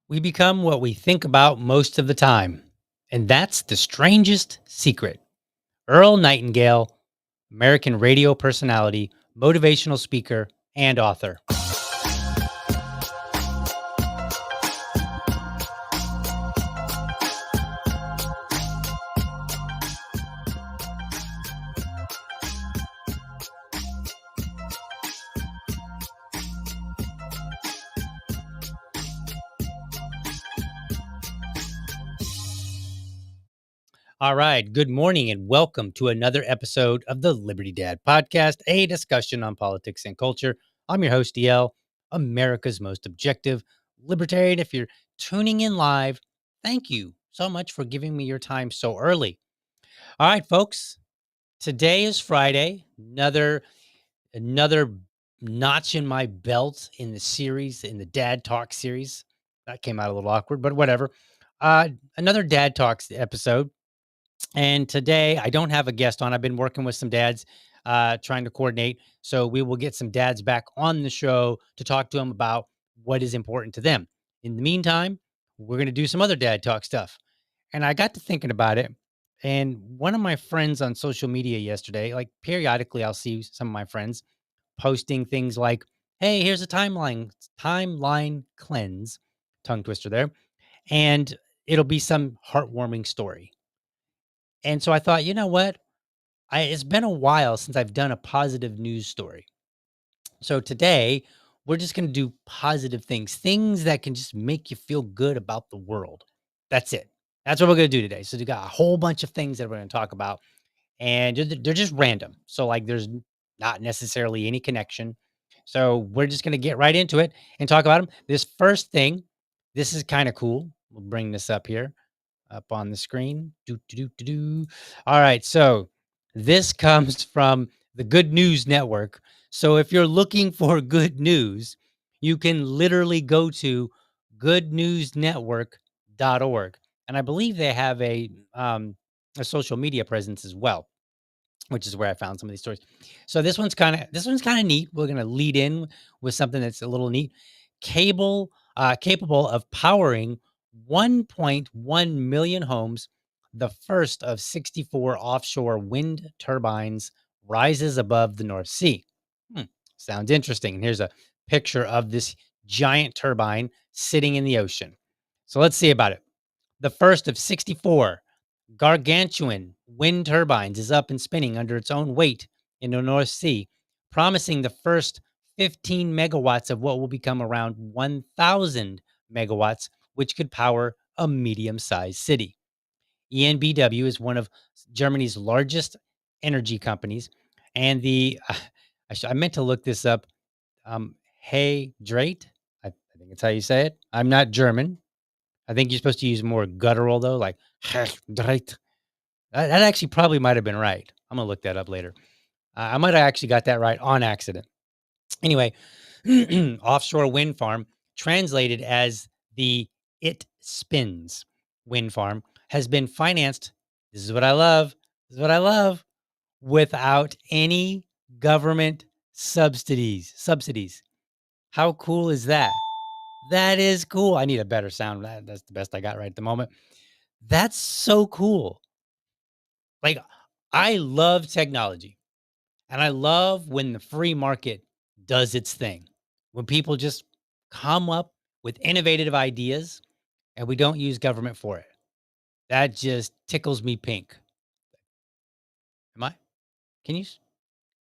We become what we think about most of the time. And that's the strangest secret. Earl Nightingale, American radio personality, motivational speaker, and author. All right. Good morning and welcome to another episode of the Liberty Dad podcast, a discussion on politics and culture. I'm your host, DL, America's most objective libertarian. If you're tuning in live, thank you so much for giving me your time so early. All right, folks. Today is Friday. Another notch in my belt in the series, in the Dad Talk series. That came out a little awkward, but whatever. Another Dad Talks episode. And today I don't have a guest on. I've been working with some dads, trying to coordinate. So we will get some dads back on the show to talk to them about what is important to them. In the meantime, we're going to do some other dad talk stuff. And I got to thinking about it. And one of my friends on social media yesterday, like periodically, I'll see some of my friends posting things like, "Hey, here's a timeline cleanse," tongue twister there, and it'll be some heartwarming story. And so I thought, you know what? It's been a while since I've done a positive news story. So today, we're just going to do positive things that can just make you feel good about the world. That's it. That's what we're going to do today. So we got a whole bunch of things that we're going to talk about, and they're just random. So like, there's not necessarily any connection. So we're just going to get right into it and talk about them. This first thing, this is kind of cool. We'll bring this up on the screen. Do, do, do, do, do. All right. So this comes from the Good News Network. So if you're looking for good news, you can literally go to goodnewsnetwork.org. And I believe they have a social media presence as well, which is where I found some of these stories. So this one's kind of neat. We're gonna lead in with something that's a little neat. Capable of powering 1.1 million homes, the first of 64 offshore wind turbines rises above the North Sea. Hmm, sounds interesting. And here's a picture of this giant turbine sitting in the ocean. So let's see about it. The first of 64 gargantuan wind turbines is up and spinning under its own weight in the North Sea, promising the first 15 megawatts of what will become around 1,000 megawatts, which could power a medium sized city. ENBW is one of Germany's largest energy companies. And I meant to look this up. Hey, Drake, I think it's how you say it. I'm not German. I think you're supposed to use more guttural, though, like, Drake. That actually probably might have been right. I'm gonna look that up later. I might have actually got that right on accident. Anyway, offshore wind farm, translated as the It Spins wind farm, has been financed. This is what I love. This is what I love. Without any government subsidies. How cool is that? That is cool. I need a better sound. That's the best I got right at the moment. That's so cool. Like, I love technology. And I love when the free market does its thing, when people just come up with innovative ideas and we don't use government for it. That just tickles me pink. Am I? Can you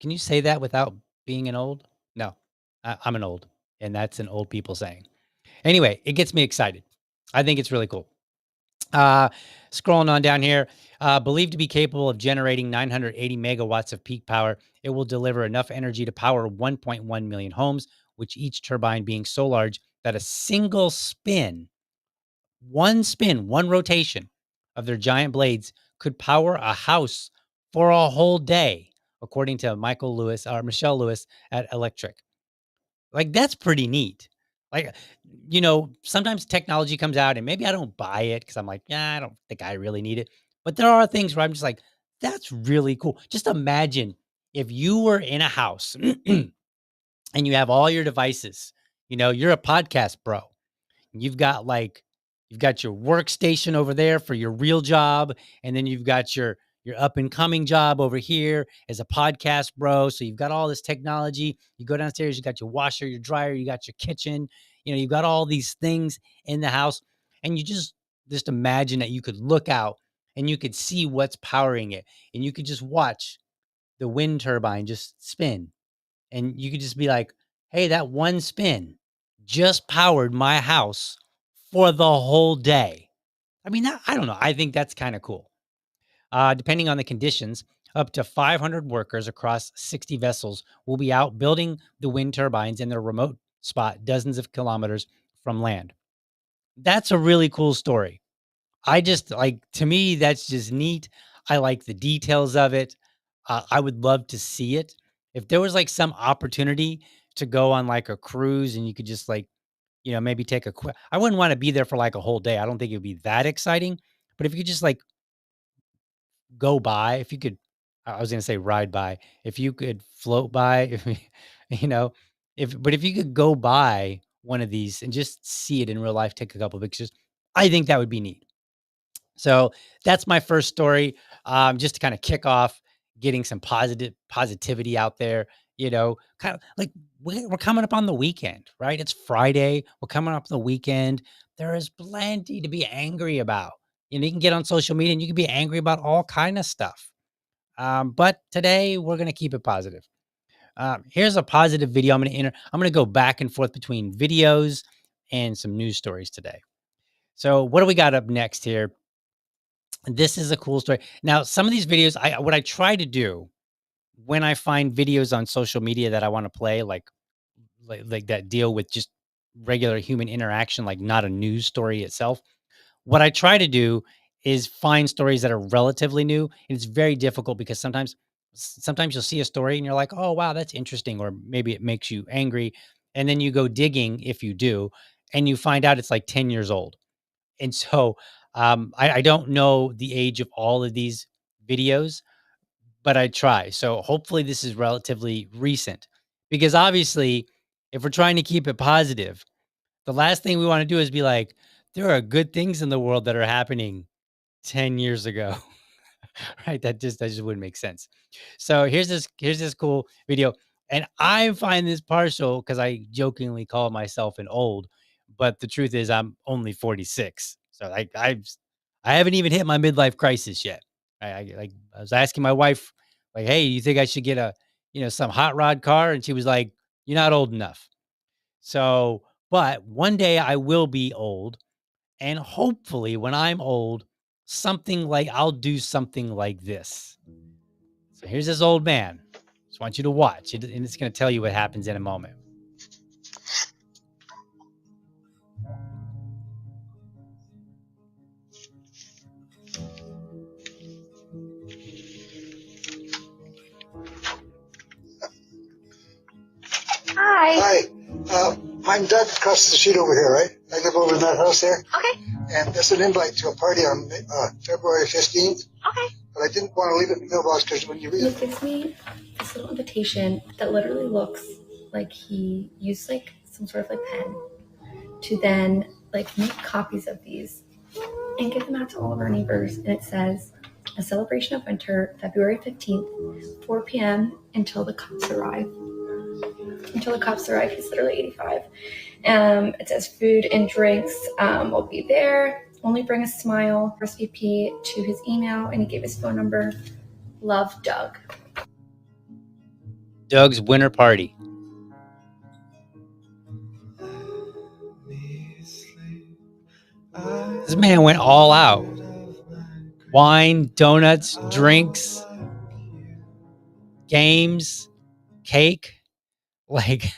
can you say that without being an old? No, I'm an old, and that's an old people saying. Anyway, it gets me excited. I think it's really cool. Uh, Scrolling on down here, believed to be capable of generating 980 megawatts of peak power, it will deliver enough energy to power 1.1 million homes, which each turbine being so large that a single one rotation of their giant blades could power a house for a whole day, according to Michelle Lewis at Electric. Like, that's pretty neat. Like, sometimes technology comes out and maybe I don't buy it because I'm like, yeah, I don't think I really need it. But there are things where I'm just like, that's really cool. Just imagine if you were in a house and you have all your devices, you're a podcast bro. You've got you've got your workstation over there for your real job, and then you've got your up and coming job over here as a podcast bro. So you've got all this technology. You go downstairs, you got your washer, your dryer, you got your kitchen, you've got all these things in the house, and you just imagine that you could look out and you could see what's powering it, and you could just watch the wind turbine just spin, and you could just be like, "Hey, that one spin just powered my house for the whole day." I mean, I don't know. I think that's kind of cool. Depending on the conditions, up to 500 workers across 60 vessels will be out building the wind turbines in their remote spot, dozens of kilometers from land. That's a really cool story. I just like, to me, that's just neat. I like the details of it. I would love to see it. If there was like some opportunity to go on like a cruise and you could just like, maybe take a quick, I wouldn't want to be there for like a whole day. I don't think it would be that exciting. But if you could just like go by, if you could, I was going to say ride by, if you could float by, if, you know, but if you could go by one of these and just see it in real life, take a couple pictures, I think that would be neat. So that's my first story, just to kind of kick off, getting some positivity out there. Kind of like we're coming up on the weekend, right? It's Friday. We're coming up the weekend. There is plenty to be angry about. You can get on social media and you can be angry about all kind of stuff. But today we're gonna keep it positive. Here's a positive video. I'm gonna go back and forth between videos and some news stories today. So what do we got up next here? This is a cool story. Now, some of these videos, what I try to do when I find videos on social media that I want to play, like that deal with just regular human interaction, like not a news story itself. What I try to do is find stories that are relatively new, and it's very difficult because sometimes you'll see a story and you're like, "Oh, wow, that's interesting," or maybe it makes you angry, and then you go digging if you do, and you find out it's like 10 years old. And so, I don't know the age of all of these videos, but I try. So hopefully this is relatively recent, because obviously, if we're trying to keep it positive, the last thing we want to do is be like, there are good things in the world that are happening 10 years ago. Right? That just wouldn't make sense. So here's this cool video, and I find this partial because I jokingly call myself an old, but the truth is I'm only 46. So I haven't even hit my midlife crisis yet. I was asking my wife, like, "Hey, you think I should get a some hot rod car?" And she was like, "You're not old enough." So, but one day I will be old, and hopefully, when I'm old, I'll do something like this. So here's this old man. Just want you to watch it, and it's going to tell you what happens in a moment. Hi. Hi, I'm Doug across the street over here, right? I live over in that house there. Okay. And there's an invite to a party on February 15th. Okay. But I didn't want to leave it in the mailbox because when you read He gives me this little invitation that literally looks like he used like some sort of like pen to then like make copies of these and give them out to all of our neighbors. And it says, "A celebration of winter, February 15th, 4 p.m. until the cops arrive." Until the cops arrive. He's literally 85. It says food and drinks will be there. Only bring a smile. RSVP to his email, and he gave his phone number. Love, Doug. Doug's winter party. This man went all out. Wine, donuts, drinks, games, cake. Like,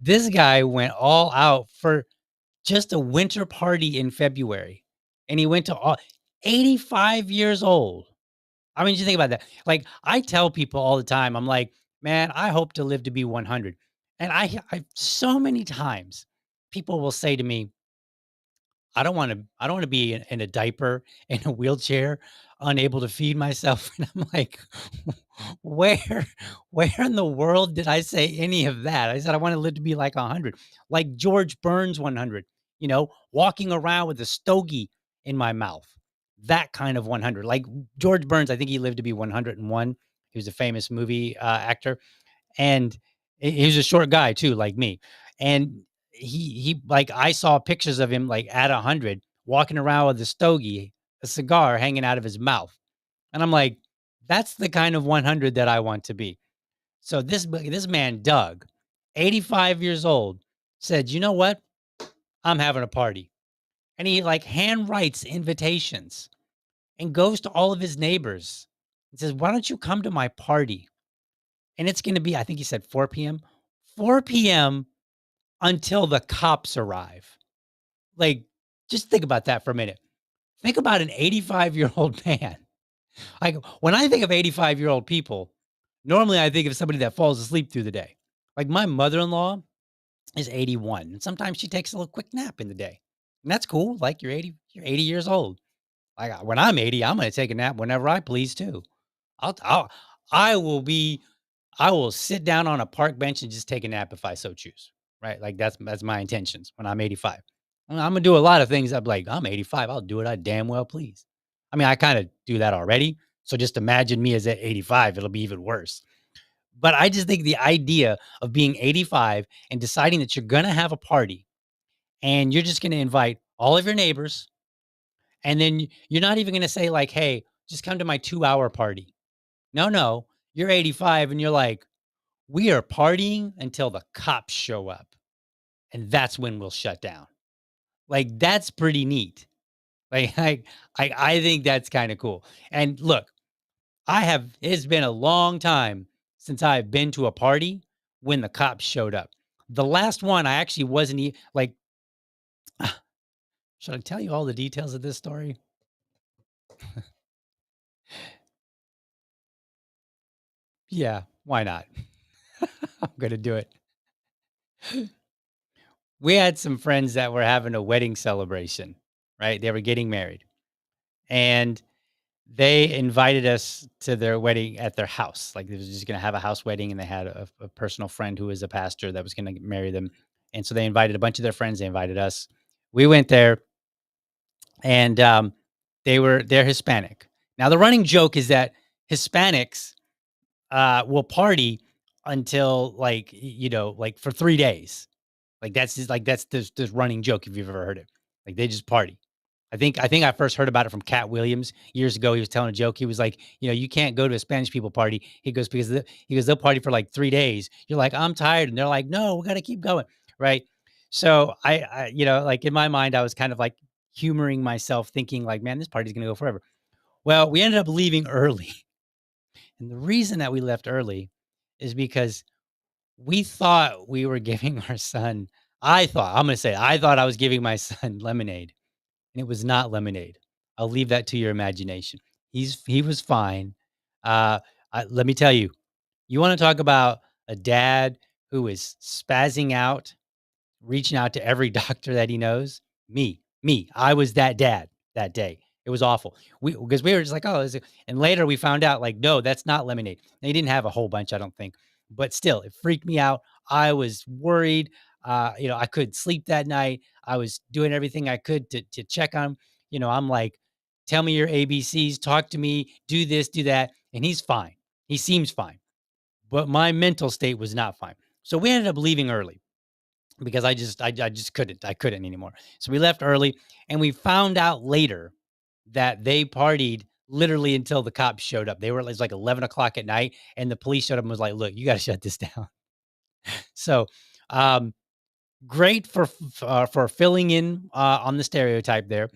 this guy went all out for just a winter party in February. And he went to 85 years old. I mean, just think about that. Like, I tell people all the time, I'm like, man, I hope to live to be 100. And I so many times people will say to me, I don't want to be in a diaper, in a wheelchair, unable to feed myself. And I'm like, where, where in the world did I say any of that? I said, I want to live to be like 100, like George Burns 100. walking around with a stogie in my mouth. That kind of 100. Like George Burns, I think he lived to be 101. He was a famous movie actor, and he was a short guy too, like me. And he like I saw pictures of him like at 100 walking around with a stogie, a cigar hanging out of his mouth. And I'm like, that's the kind of 100 that I want to be. So this man, Doug, 85 years old, said, "You know what? I'm having a party." And he like hand writes invitations and goes to all of his neighbors and says, "Why don't you come to my party?" And it's going to be, I think he said 4 p.m. 4 p.m. until the cops arrive. Like, just think about that for a minute. Think about an 85-year-old man. Like, when I think of 85-year-old people, normally I think of somebody that falls asleep through the day. Like, my mother-in-law is 81, and sometimes she takes a little quick nap in the day. And that's cool. Like, you're 80 years old. Like, when I'm 80, I'm gonna take a nap whenever I please too. I'll I will be I will sit down on a park bench and just take a nap if I so choose, right? Like, that's my intentions when I'm 85. I'm gonna do a lot of things. I'm like, I'm 85. I'll do what I damn well please. I mean, I kind of do that already. So just imagine me as at 85. It'll be even worse. But I just think the idea of being 85 and deciding that you're gonna have a party and you're just gonna invite all of your neighbors, and then you're not even gonna say like, "Hey, just come to my 2-hour party." No, no. You're 85 and you're like, "We are partying until the cops show up, and that's when we'll shut down." Like, that's pretty neat. Like, I think that's kinda cool. And look, it's been a long time since I've been to a party when the cops showed up. The last one, I actually wasn't like, should I tell you all the details of this story? Yeah, why not? I'm gonna do it. We had some friends that were having a wedding celebration, right? They were getting married, and they invited us to their wedding at their house. Like, they was just gonna have a house wedding, and they had a personal friend who was a pastor that was gonna marry them, and so they invited a bunch of their friends, they invited us. We went there, and, they're Hispanic. Now, the running joke is that Hispanics, will party until, like, like, for 3 days. Like, that's just like, that's this running joke if you've ever heard it. Like, they just party. I think I first heard about it from Cat Williams years ago. He was telling a joke. He was like, "You can't go to a Spanish people party." He goes, "Because they'll party for like 3 days." You're like, "I'm tired." And they're like, "No, we gotta keep going." Right? So like, in my mind, I was kind of like humoring myself thinking like, "Man, this party's gonna go forever." Well, we ended up leaving early. And the reason that we left early is because we thought we were giving our son I thought I was giving my son lemonade, and it was not lemonade. I'll leave that to your imagination. He was fine. Uh, let me tell you, you want to talk about a dad who is spazzing out, reaching out to every doctor that he knows? Me. I was that dad that day. It was awful. Because we were just like, "Oh," and later we found out like, no, that's not lemonade. They didn't have a whole bunch, I don't think, but still, it freaked me out. I was worried. I couldn't sleep that night. I was doing everything I could to check on him. I'm like, "Tell me your ABCs. Talk to me. Do this, do that," and he's fine. He seems fine, but my mental state was not fine. So we ended up leaving early because I just couldn't. I couldn't anymore. So we left early, and we found out later that they partied literally until the cops showed up. It was like 11 o'clock at night, and the police showed up and was like, "Look, you got to shut this down." So, um, great for filling in on the stereotype there,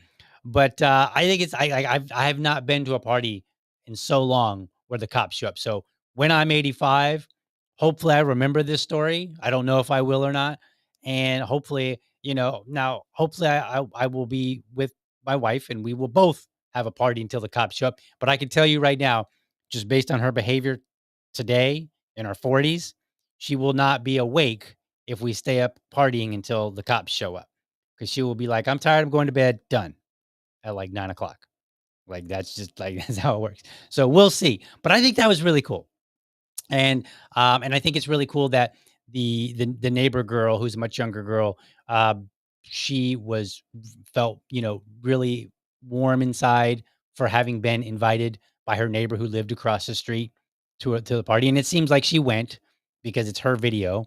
but I think I have not been to a party in so long where the cops show up. So when I'm 85, hopefully I remember this story. I don't know if I will or not, and hopefully now hopefully I will be with my wife and we will both have a party until the cops show up. But I can tell you right now, just based on her behavior today in her 40s, she will not be awake if we stay up partying until the cops show up, because she will be like, "I'm tired, I'm going to bed," done, at like 9 o'clock. Like, that's just like that's how it works. So we'll see. But I think that was really cool. And I think it's really cool that the neighbor girl, who's a much younger girl, she felt, really warm inside for having been invited by her neighbor who lived across the street to the party, and it seems like she went because it's her video,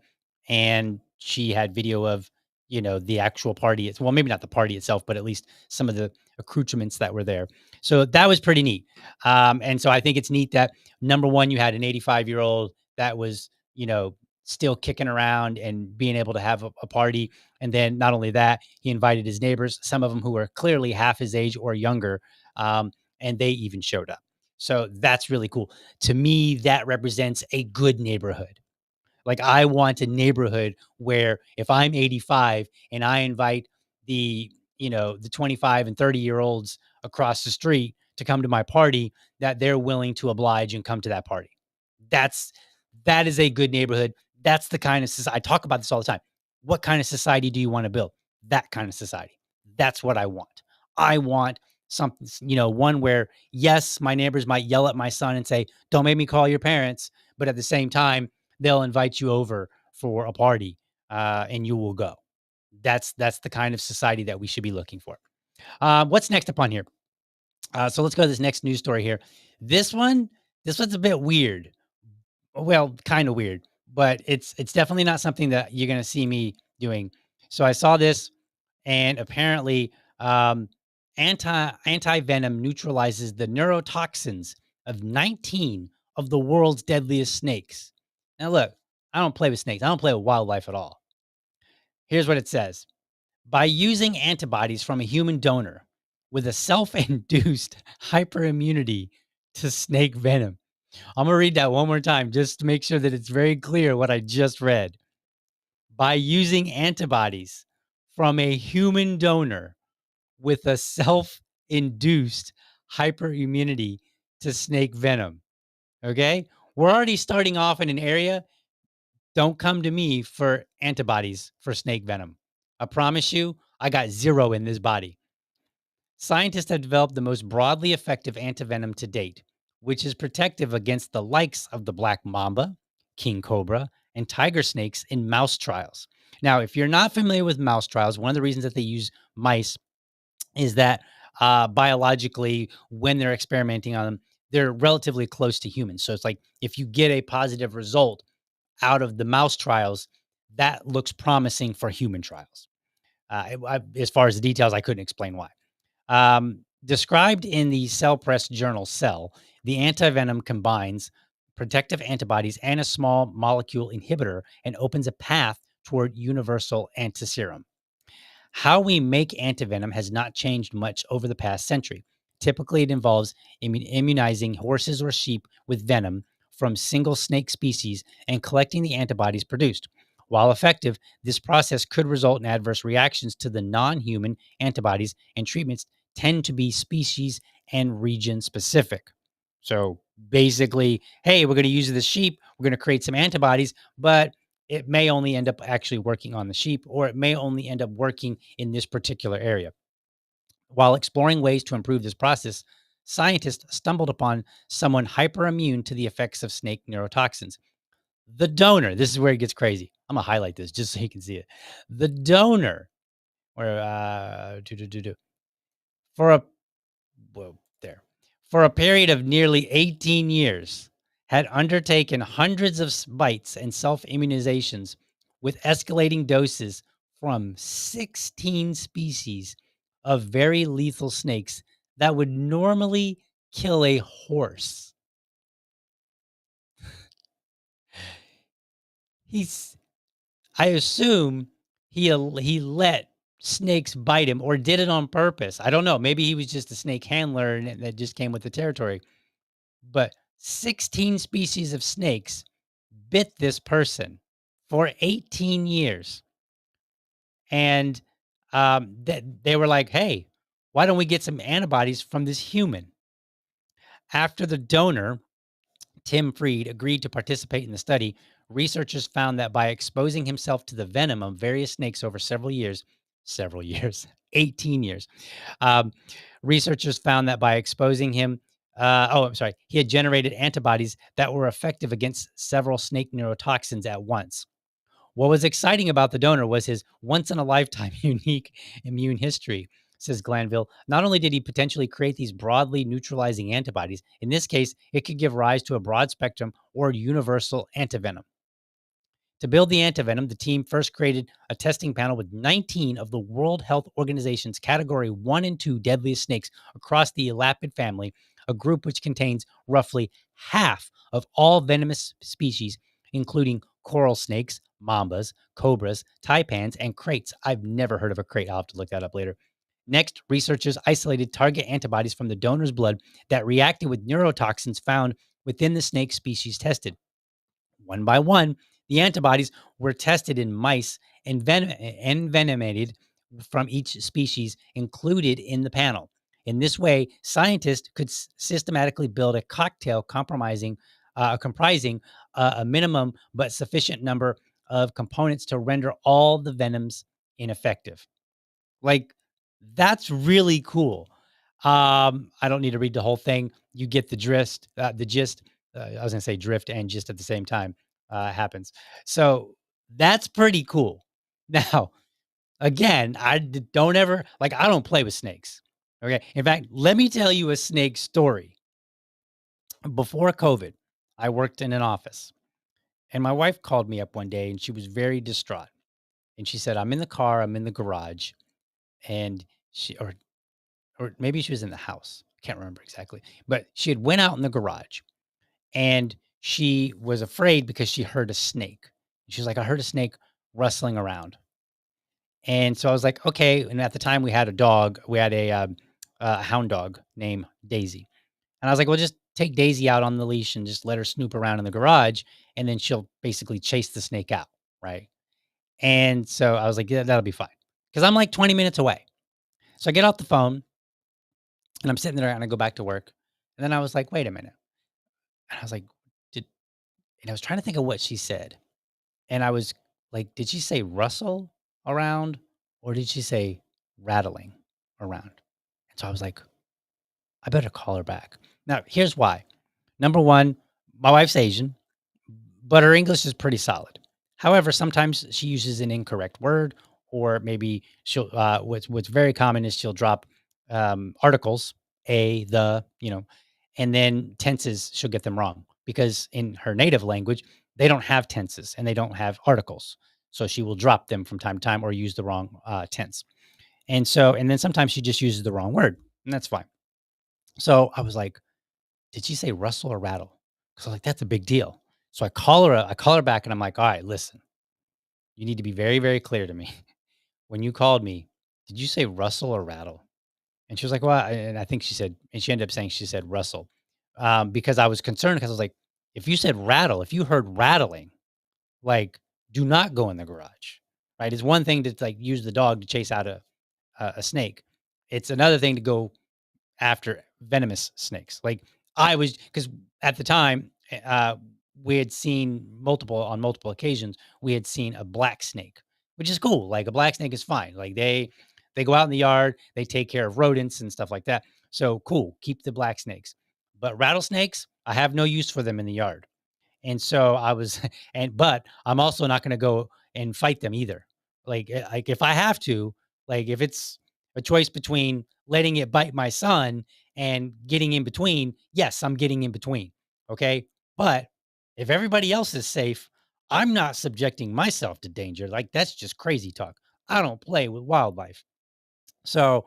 and she had video of, the actual party. Well, maybe not the party itself, but at least some of the accoutrements that were there. So that was pretty neat. And so I think it's neat that number one, you had an 85-year-old that was, still kicking around and being able to have a party. And then not only that, he invited his neighbors, some of them who were clearly half his age or younger, and they even showed up. So that's really cool. To me, that represents a good neighborhood. Like, I want a neighborhood where if I'm 85 and I invite the 25 and 30-year-olds across the street to come to my party, that they're willing to oblige and come to that party. That's that is a good neighborhood. That's the kind of society I talk about this all the time. What kind of society do you want to build? That kind of society. That's what I want. I want something, one where, yes, my neighbors might yell at my son and say, "Don't make me call your parents," but at the same time, they'll invite you over for a party, and you will go. That's the kind of society that we should be looking for. What's next up on here? So let's go to this next news story here. This one, this one's a bit weird. Well, kind of weird, but it's definitely not something that you're gonna see me doing. So I saw this, and apparently, anti venom neutralizes the neurotoxins of 19 of the world's deadliest snakes. Now, look, I don't play with snakes. I don't play with wildlife at all. Here's what it says: by using antibodies from a human donor with a self-induced hyperimmunity to snake venom. I'm gonna read that one more time just to make sure that it's very clear what I just read. By using antibodies from a human donor with a self-induced hyperimmunity to snake venom. Okay? We're already starting off in an area. Don't come to me for antibodies for snake venom. I promise you, I got zero in this body. Scientists have developed the most broadly effective antivenom to date, which is protective against the likes of the black mamba, king cobra, and tiger snakes in mouse trials. Now, if you're not familiar with mouse trials, one of the reasons that they use mice is that biologically, when they're experimenting on them, they're relatively close to humans. So it's like if you get a positive result out of the mouse trials, that looks promising for human trials. As far as the details, I couldn't explain why. Described in the Cell Press journal Cell, the antivenom combines protective antibodies and a small molecule inhibitor and opens a path toward universal antiserum. How we make antivenom has not changed much over the past century. Typically, it involves immunizing horses or sheep with venom from single snake species and collecting the antibodies produced. While effective, this process could result in adverse reactions to the non human antibodies, and treatments tend to be species and region specific. So basically, hey, we're going to use this sheep, we're going to create some antibodies, but it may only end up actually working on the sheep, or it may only end up working in this particular area. While exploring ways to improve this process, scientists stumbled upon someone hyperimmune to the effects of snake neurotoxins. The donor, this is where it gets crazy. I'm gonna highlight this just so you can see it. The donor, where for a well, there, for a period of nearly 18 years, had undertaken hundreds of bites and self immunizations with escalating doses from 16 species of very lethal snakes that would normally kill a horse. He's, I assume he let snakes bite him or did it on purpose. I don't know. Maybe he was just a snake handler and that just came with the territory. But 16 species of snakes bit this person for 18 years. And they were like, hey, why don't we get some antibodies from this human? After the donor, Tim Freed, agreed to participate in the study, researchers found that by exposing himself to the venom of various snakes over several years, 18 years, um, researchers found that by exposing him, I'm sorry, he had generated antibodies that were effective against several snake neurotoxins at once. What was exciting about the donor was his once in a lifetime unique immune history, says Glanville. Not only did he potentially create these broadly neutralizing antibodies, in this case, it could give rise to a broad spectrum or universal antivenom. To build the antivenom, the team first created a testing panel with 19 of the World Health Organization's category 1 and 2 deadliest snakes across the elapid family, a group which contains roughly half of all venomous species, including coral snakes, mambas, cobras, taipans, and kraits. I've never heard of a krait. I'll have to look that up later. Next, researchers isolated target antibodies from the donor's blood that reacted with neurotoxins found within the snake species tested. One by one, the antibodies were tested in mice and envenomated from each species included in the panel. In this way, scientists could systematically build a cocktail comprising a minimum but sufficient number of components to render all the venoms ineffective. Like, that's really cool. I don't need to read the whole thing. You get the gist. The gist. I was gonna say drift and gist at the same time happens. So that's pretty cool. Now, again, don't ever like. I don't play with snakes. Okay. In fact, let me tell you a snake story. Before COVID, I worked in an office, and my wife called me up one day, and she was very distraught. And she said, "I'm in the car. I'm in the garage," and or maybe she was in the house. I can't remember exactly, but she had went out in the garage and she was afraid because she heard a snake. She was like, I heard a snake rustling around. And so I was like, okay. And at the time we had a dog, we had a hound dog named Daisy. And I was like, well, just take Daisy out on the leash and just let her snoop around in the garage. And then she'll basically chase the snake out. Right. And so I was like, yeah, that'll be fine. Cause I'm like 20 minutes away. So I get off the phone and I'm sitting there and I go back to work. And then I was like, wait a minute. And I was like, did, and I was trying to think of what she said. And I was like, did she say rustle around or did she say rattling around? And so I was like, I better call her back. Now, here's why. Number one, my wife's Asian, but her English is pretty solid. However, sometimes she uses an incorrect word, or maybe she'll. What's very common is she'll drop articles, a, the, and then tenses. She'll get them wrong because in her native language they don't have tenses and they don't have articles, so she will drop them from time to time or use the wrong tense. And then sometimes she just uses the wrong word, and that's fine. So I was like, did she say rustle or rattle? Because I was like, that's a big deal. So I call her back and I'm like, all right, listen, you need to be very, very clear to me. When you called me, did you say rustle or rattle? And she was like, well, and I think she said, and she ended up saying she said rustle. Because I was concerned because I was like, if you said rattle, if you heard rattling, like do not go in the garage. Right. It's one thing to like use the dog to chase out a snake. It's another thing to go after venomous snakes. Like I was, because at the time, we had seen on multiple occasions, we had seen a black snake, which is cool. Like a black snake is fine. Like they go out in the yard, they take care of rodents and stuff like that. So cool, keep the black snakes. But rattlesnakes, I have no use for them in the yard. And so I was, but I'm also not going to go and fight them either. Like if I have to, like if it's a choice between letting it bite my son and getting in between, yes, I'm getting in between. Okay. But if everybody else is safe, I'm not subjecting myself to danger. Like that's just crazy talk. I don't play with wildlife. So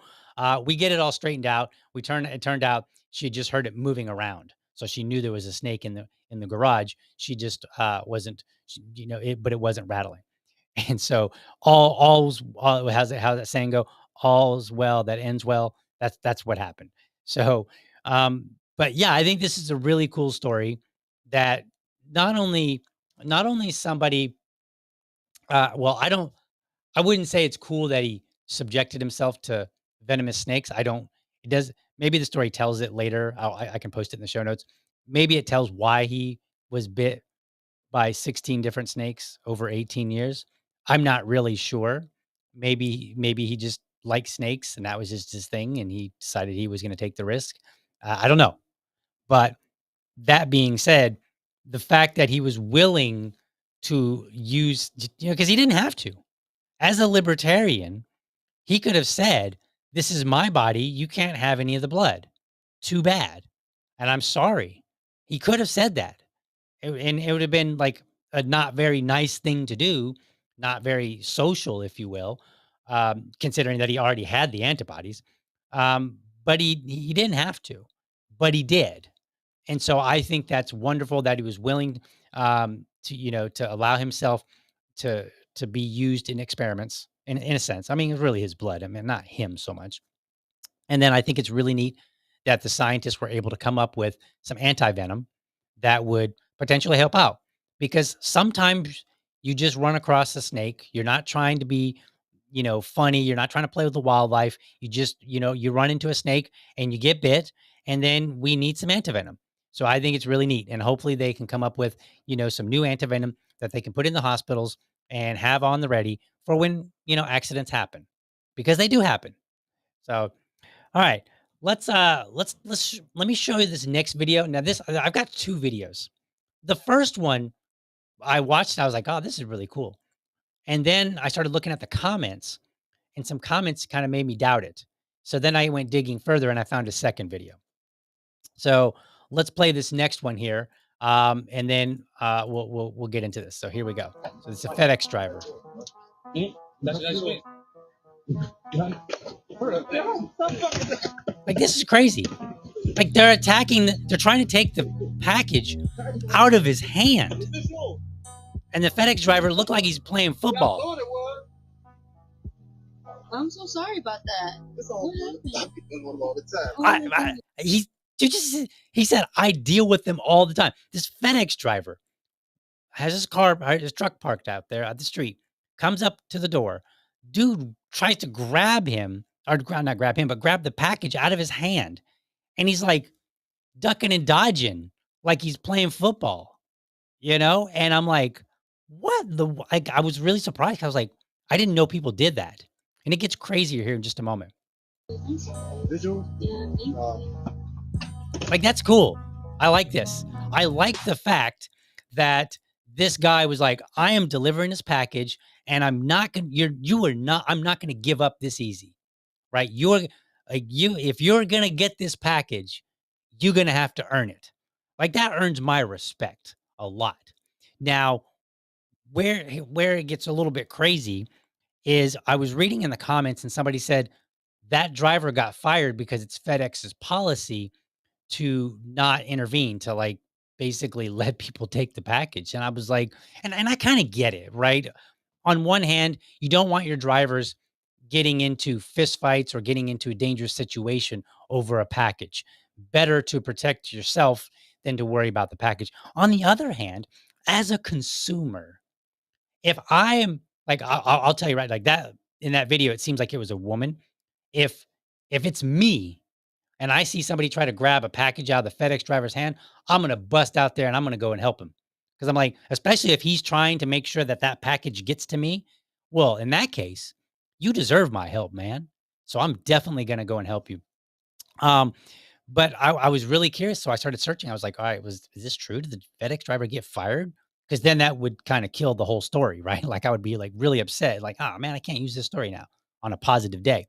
we get it all straightened out. It turned out she had just heard it moving around. So she knew there was a snake in the garage. She just wasn't, but it wasn't rattling. And so how's that saying go? All's well that ends well. That's what happened. So, but yeah, I think this is a really cool story that not only somebody. Well, I wouldn't say it's cool that he subjected himself to venomous snakes. I don't. It does. Maybe the story tells it later. I can post it in the show notes. Maybe it tells why he was bit by 16 different snakes over 18 years. I'm not really sure. Maybe he just liked snakes and that was just his thing and he decided he was going to take the risk. I don't know. But that being said, the fact that he was willing to use, because he didn't have to. As a libertarian, he could have said, "This is my body. You can't have any of the blood. Too bad. And I'm sorry." He could have said that. And it would have been like a not very nice thing to do, not very social, if you will, considering that he already had the antibodies. But he didn't have to, but he did. And so I think that's wonderful that he was willing, to allow himself to be used in experiments in a sense. I mean, it's really his blood. I mean, not him so much. And then I think it's really neat that the scientists were able to come up with some anti-venom that would potentially help out, because sometimes you just run across a snake. You're not trying to be, funny. You're not trying to play with the wildlife. You just, you run into a snake and you get bit, and then we need some antivenom. So I think it's really neat. And hopefully they can come up with, some new antivenom that they can put in the hospitals and have on the ready for when, accidents happen, because they do happen. So all right. Let me show you this next video. Now I've got two videos. The first one I watched, I was like, "Oh, this is really cool." And then I started looking at the comments, and some comments kind of made me doubt it. So then I went digging further and I found a second video. So let's play this next one here. And then we'll get into this. So here we go. So it's a FedEx driver. Like, this is crazy. Like, they're trying to take the package out of his hand. And the FedEx driver looked like he's playing football. I'm so sorry about that. He said, "I deal with them all the time." This FedEx driver has his truck parked out there at the street, comes up to the door. Dude tries to grab him, or not grab him, but grab the package out of his hand. And he's like ducking and dodging like he's playing football, And I'm like, what like, I was really surprised. I was like, I didn't know people did that. And it gets crazier here in just a moment. Like, that's cool. I like this. I like the fact that this guy was like, "I am delivering this package, and I'm not gonna I'm not gonna give up this easy." Right? If you're gonna get this package, you're gonna have to earn it. Like, that earns my respect a lot. Now, where it gets a little bit crazy is, I was reading in the comments and somebody said that driver got fired because it's FedEx's policy to not intervene, to, like, basically let people take the package. And I was like, and I kind of get it, right? On one hand, you don't want your drivers getting into fistfights or getting into a dangerous situation over a package. Better to protect yourself than to worry about the package. On the other hand, as a consumer, if I am like, I'll tell you right, like, that in that video, it seems like it was a woman. If it's me and I see somebody try to grab a package out of the FedEx driver's hand, I'm gonna bust out there and I'm gonna go and help him. Because I'm like, especially if he's trying to make sure that that package gets to me. Well, in that case, you deserve my help, man. So I'm definitely gonna go and help you. Um, but I was really curious, so I started searching. I was like, all right, is this true? Did the FedEx driver get fired? Because then that would kind of kill the whole story, right? Like, I would be like really upset, like, oh man, I can't use this story now on a positive day.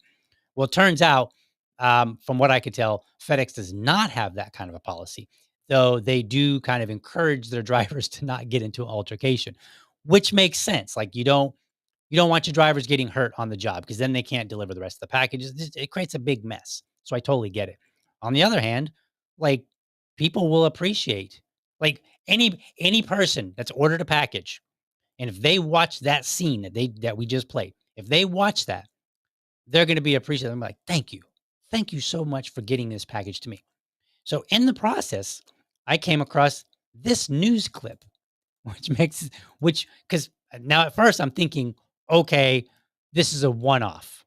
Well, it turns out, from what I could tell, FedEx does not have that kind of a policy, though they do kind of encourage their drivers to not get into an altercation, which makes sense. Like, you don't want your drivers getting hurt on the job, because then they can't deliver the rest of the packages. It creates a big mess. So I totally get it. On the other hand, like, people will appreciate, like, any person that's ordered a package, and if they watch that scene that we just played, if they watch that, they're going to be appreciative. I'm like, "Thank you. Thank you so much for getting this package to me." So in the process, I came across this news clip, because now at first I'm thinking, okay, this is a one-off,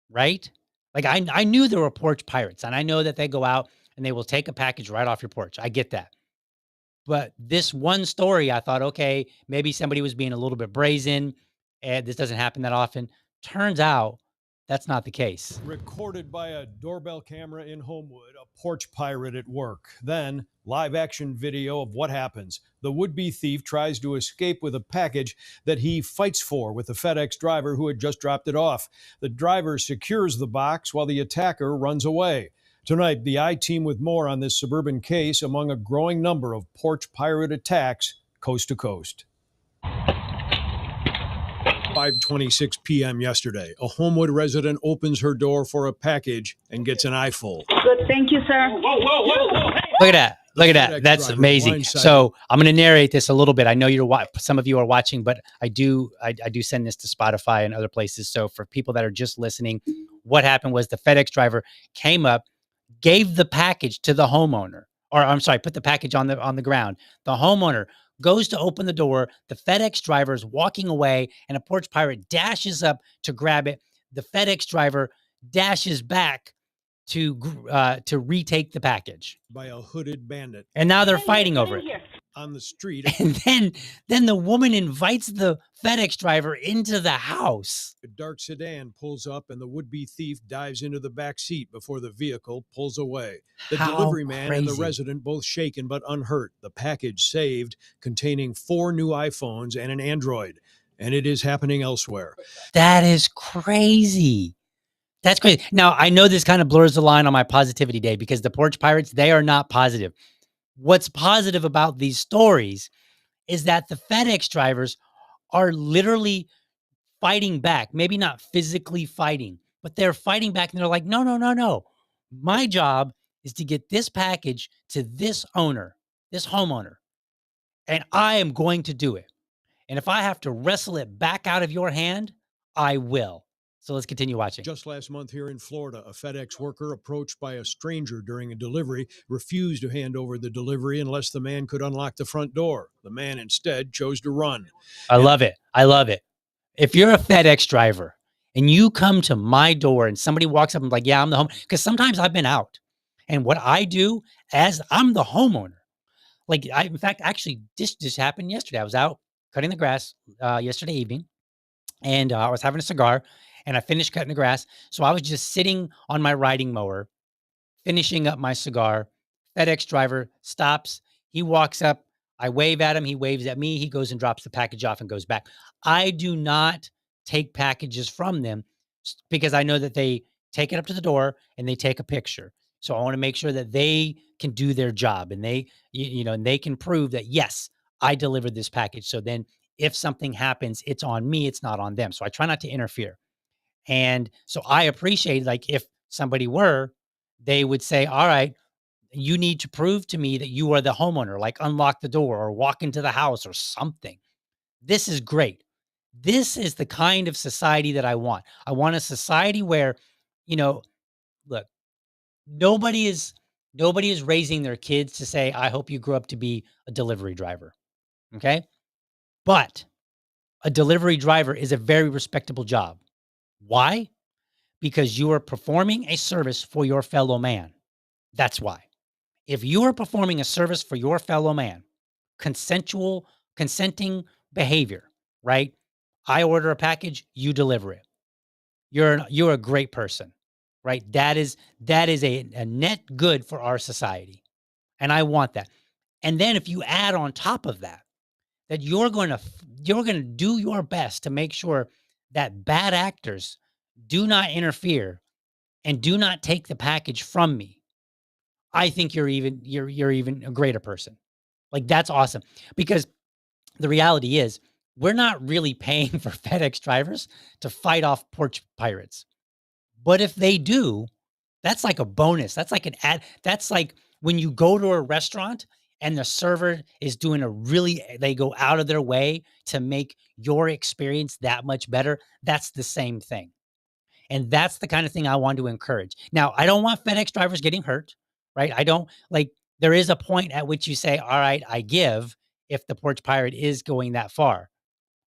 right? Like, I knew there were porch pirates, and I know that they go out and they will take a package right off your porch. I get that. But this one story, I thought, okay, maybe somebody was being a little bit brazen, and this doesn't happen that often. Turns out That's not the case. Recorded by a doorbell camera in Homewood, a porch pirate at work. Then, live action video of what happens. The would-be thief tries to escape with a package that he fights for with the FedEx driver who had just dropped it off. The driver secures the box while the attacker runs away. Tonight, the I-Team with more on this suburban case among a growing number of porch pirate attacks coast to coast. 5:26 p.m. yesterday, a Homewood resident opens her door for a package and gets an eyeful. Good, thank you, sir. Whoa. Look at that. Look at FedEx that. That's driver amazing. blindsided. So I'm going to narrate this a little bit. I know some of you are watching, but I do send this to Spotify and other places. So for people that are just listening, what happened was the FedEx driver came up, gave the package to the homeowner, or I'm sorry, put the package on the ground. The homeowner goes to open the door. The FedEx driver is walking away, and a porch pirate dashes up to grab it. The FedEx driver dashes back to retake the package By a hooded bandit and now they're fighting over it. on the street. And then the woman invites the FedEx driver into the house. A dark sedan pulls up and the would-be thief dives into the back seat before the vehicle pulls away. The How delivery man and the crazy. resident both shaken but unhurt. The package saved, containing 4 new iPhones and an Android. And it is happening elsewhere. That is crazy. That's crazy. Now, I know this kind of blurs the line on my positivity day because the porch pirates, they are not positive. What's positive about these stories is that the FedEx drivers are literally fighting back. Maybe not physically fighting, but they're fighting back and they're like, no. My job is to get this package to this owner, this homeowner, and I am going to do it. And if I have to wrestle it back out of your hand, I will. So let's continue watching. Just last month here in Florida, a FedEx worker approached by a stranger during a delivery refused to hand over the delivery unless the man could unlock the front door. The man instead chose to run. I love it. If you're a FedEx driver and you come to my door and somebody walks up and like, yeah, I'm the home, because sometimes I've been out. And what I do as I'm the homeowner, like in fact, actually, this just happened yesterday. I was out cutting the grass yesterday evening, and I was having a cigar, and I finished cutting the grass. So I was just sitting on my riding mower, finishing up my cigar. FedEx driver stops. He walks up. I wave at him. He waves at me. He goes and drops the package off and goes back. I do not take packages from them because I know that they take it up to the door and they take a picture. So I want to make sure that they can do their job and they, and they can prove that, yes, I delivered this package. So then if something happens, it's on me. It's not on them. So I try not to interfere. And so I appreciate, like, if somebody they would say, all right, you need to prove to me that you are the homeowner, like unlock the door or walk into the house or something. This is great. This is the kind of society that I want. I want a society where, look, nobody is raising their kids to say, I hope you grow up to be a delivery driver. Okay. But a delivery driver is a very respectable job. Why? Because you are performing a service for your fellow man. That's why. If you are performing a service for your fellow man, consenting behavior, right? I order a package, you deliver it. You're a great person, right? That is a net good for our society. And I want that. And then if you add on top of that you're going to do your best to make sure that bad actors do not interfere and do not take the package from me, I think you're even a greater person. Like, that's awesome. Because the reality is, we're not really paying for FedEx drivers to fight off porch pirates. But if they do, that's like a bonus. That's like an ad. That's like when you go to a restaurant and the server is doing they go out of their way to make your experience that much better. That's the same thing. And that's the kind of thing I want to encourage. Now, I don't want FedEx drivers getting hurt, right? I don't there is a point at which you say, all right, I give if the porch pirate is going that far.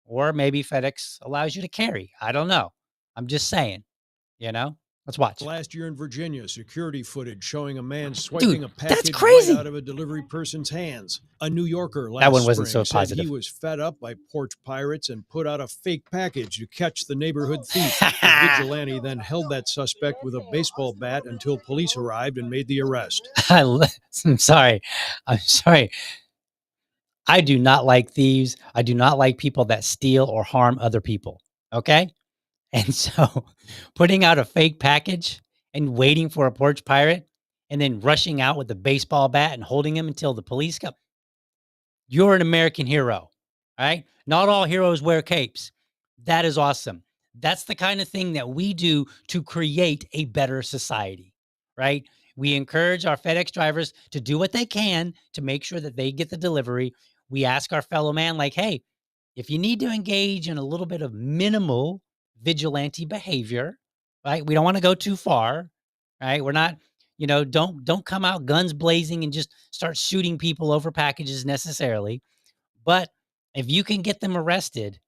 Or maybe FedEx allows you to carry. I don't know. I'm just saying, Let's watch. Last year in Virginia, security footage showing a man swiping Dude, a that's package crazy. right out of a delivery person's hands. A New Yorker That last one wasn't spring so said he positive. was fed up by porch pirates and put out a fake package to catch the neighborhood thief. The vigilante then held that suspect with a baseball bat until police arrived and made the arrest. I'm sorry. I'm sorry. I do not like thieves. I do not like people that steal or harm other people. Okay. And so putting out a fake package and waiting for a porch pirate and then rushing out with a baseball bat and holding him until the police come. You're an American hero. All right. Not all heroes wear capes. That is awesome. That's the kind of thing that we do to create a better society, right? We encourage our FedEx drivers to do what they can to make sure that they get the delivery. We ask our fellow man, like, hey, if you need to engage in a little bit of minimal vigilante behavior, right? We don't want to go too far, right? We're not, don't come out guns blazing and just start shooting people over packages necessarily. But if you can get them arrested,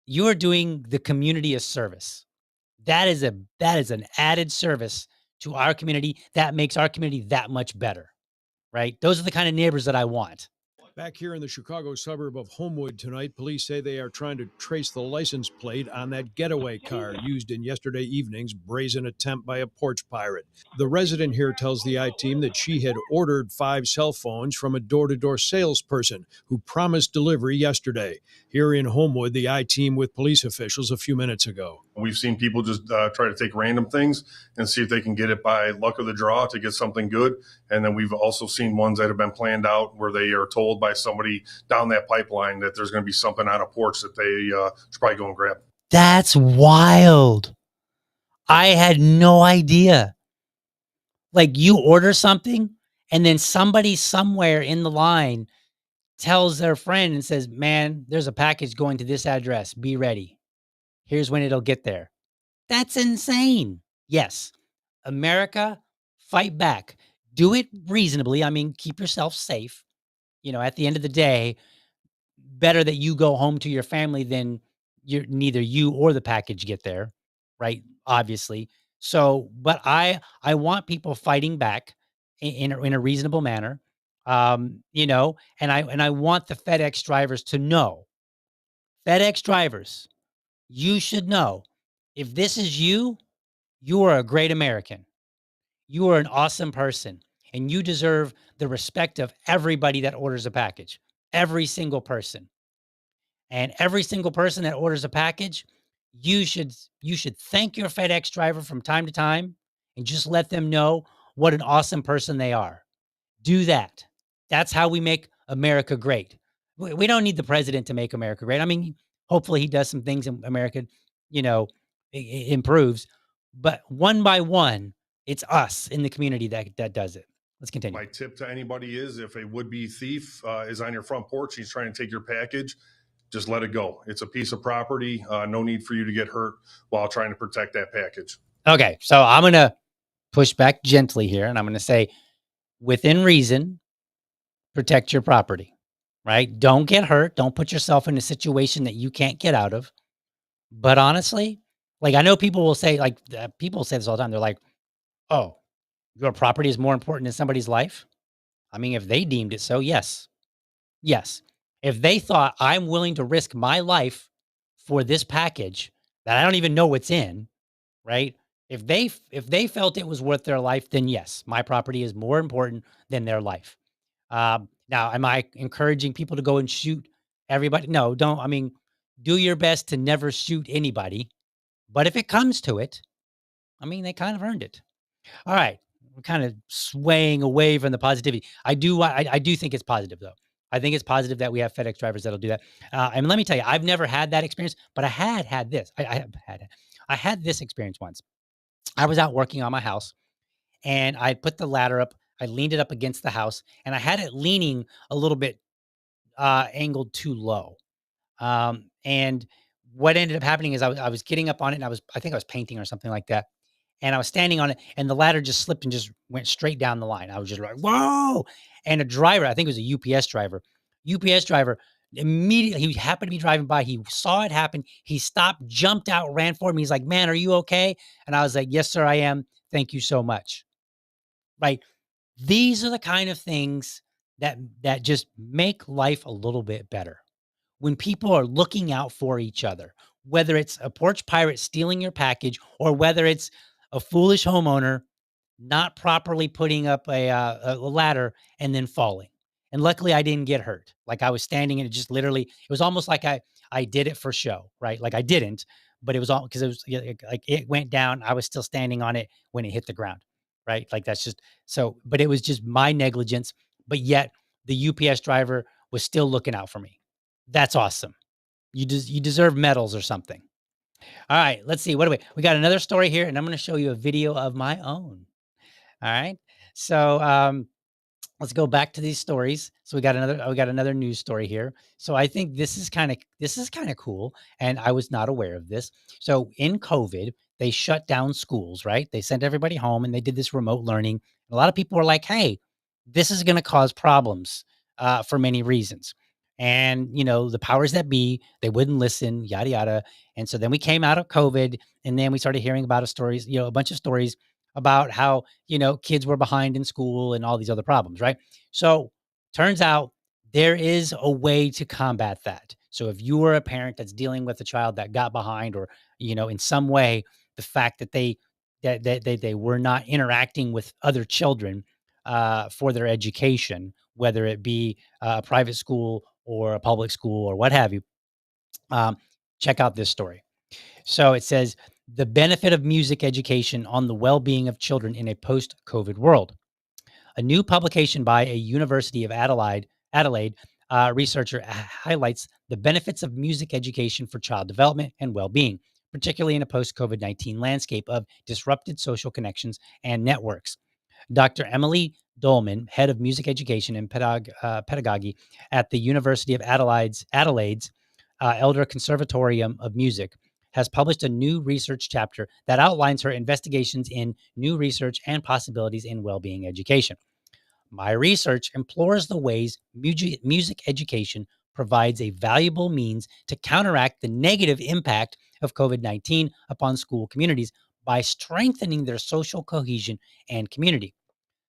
you're doing the community a service. That is an added service to our community that makes our community that much better, right? Those are the kind of neighbors that I want. Back here in the Chicago suburb of Homewood tonight, police say they are trying to trace the license plate on that getaway car used in yesterday evening's brazen attempt by a porch pirate. The resident here tells the I-Team that she had ordered 5 cell phones from a door-to-door salesperson who promised delivery yesterday. Here in Homewood, the I-Team with police officials a few minutes ago. We've seen people just try to take random things and see if they can get it by luck of the draw to get something good. And then we've also seen ones that have been planned out where they are told by somebody down that pipeline that there's going to be something on a porch that they should probably go and grab. That's wild. I had no idea. Like, you order something and then somebody somewhere in the line tells their friend and says, man, there's a package going to this address. Be ready. Here's when it'll get there. That's insane. Yes. America, fight back. Do it reasonably. I mean, keep yourself safe. At the end of the day, better that you go home to your family than neither you or the package get there, right? Obviously. So, but I want people fighting back in a reasonable manner. And I want the FedEx drivers to know. FedEx drivers, you should know, if this is you, you are a great American. You are an awesome person, and you deserve the respect of everybody that orders a package. Every single person. And every single person that orders a package, you should thank your FedEx driver from time to time and just let them know what an awesome person they are. Do that. That's how we make America great. We don't need the president to make America great. I mean, hopefully he does some things in America, improves. But one by one, it's us in the community that does it. Let's continue. My tip to anybody is if a would-be thief is on your front porch, he's trying to take your package, just let it go. It's a piece of property. No need for you to get hurt while trying to protect that package. Okay, so I'm going to push back gently here, and I'm going to say, within reason, protect your property, right? Don't get hurt. Don't put yourself in a situation that you can't get out of. But honestly, like, I know people will say, people say this all the time. They're like, oh, your property is more important than somebody's life. I mean, if they deemed it so, yes. Yes. If they thought I'm willing to risk my life for this package that I don't even know what's in, right? If they felt it was worth their life, then yes, my property is more important than their life. Now, am I encouraging people to go and shoot everybody? No, don't. I mean, do your best to never shoot anybody. But if it comes to it, I mean, they kind of earned it. All right. We're kind of swaying away from the positivity. I do think it's positive, though. I think it's positive that we have FedEx drivers that'll do that. And let me tell you, I've never had that experience, but I had this. I had this experience once. I was out working on my house, and I put the ladder up. I leaned it up against the house, and I had it leaning a little bit angled too low. And what ended up happening is I was getting up on it, and I think I was painting or something like that. And I was standing on it, and the ladder just slipped and just went straight down the line. I was just like, whoa. And a driver, I think it was a UPS driver, Immediately, he happened to be driving by. He saw it happen. He stopped, jumped out, ran for me. He's like, "Man, are you okay?" And I was like, "Yes, sir, I am. Thank you so much." Right? These are the kind of things that just make life a little bit better. When people are looking out for each other, whether it's a porch pirate stealing your package or whether it's a foolish homeowner not properly putting up a ladder and then falling. And luckily, I didn't get hurt. Like I was standing and it just literally, it was almost like I did it for show, right? Like I didn't, but it was all because it was like it went down. I was still standing on it when it hit the ground, right? Like that's just so. But it was just my negligence. But yet the UPS driver was still looking out for me. That's awesome. You deserve medals or something. All right, let's see. What do we got another story here, and I'm going to show you a video of my own. All right. So let's go back to these stories. So we got another news story here. So I think this is kind of cool, and I was not aware of this. So in COVID, they shut down schools, right? They sent everybody home, and they did this remote learning. A lot of people were like, "Hey, this is going to cause problems for many reasons." And the powers that be, they wouldn't listen, yada yada. And so then we came out of COVID, and then we started hearing about stories, a bunch of stories about how kids were behind in school and all these other problems, right? So turns out there is a way to combat that. So if you are a parent that's dealing with a child that got behind, or in some way, the fact that they were not interacting with other children for their education, whether it be a private school or a public school or what have you, um, check out this story. So it says the benefit of music education on the well-being of children in a post-COVID world. A new publication by a University of Adelaide researcher highlights the benefits of music education for child development and well-being, particularly in a post-COVID-19 landscape of disrupted social connections and networks. Dr. Emily Dolman, head of music education and pedagogy at the University of Adelaide's Elder Conservatorium of Music, has published a new research chapter that outlines her investigations in new research and possibilities in well-being education. My research implores the ways music education provides a valuable means to counteract the negative impact of COVID-19 upon school communities by strengthening their social cohesion and community.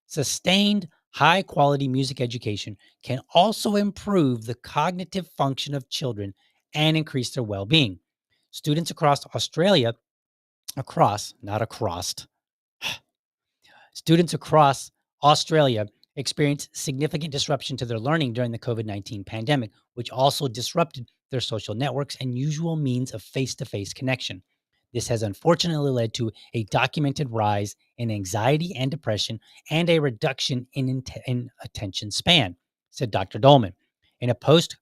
Sustained, high quality music education can also improve the cognitive function of children and increase their well being. Students across Australia, not across, students across Australia experienced significant disruption to their learning during the COVID-19 pandemic, which also disrupted their social networks and usual means of face to face connection. This has unfortunately led to a documented rise in anxiety and depression and a reduction in attention span, said Dr. Dolman. In a post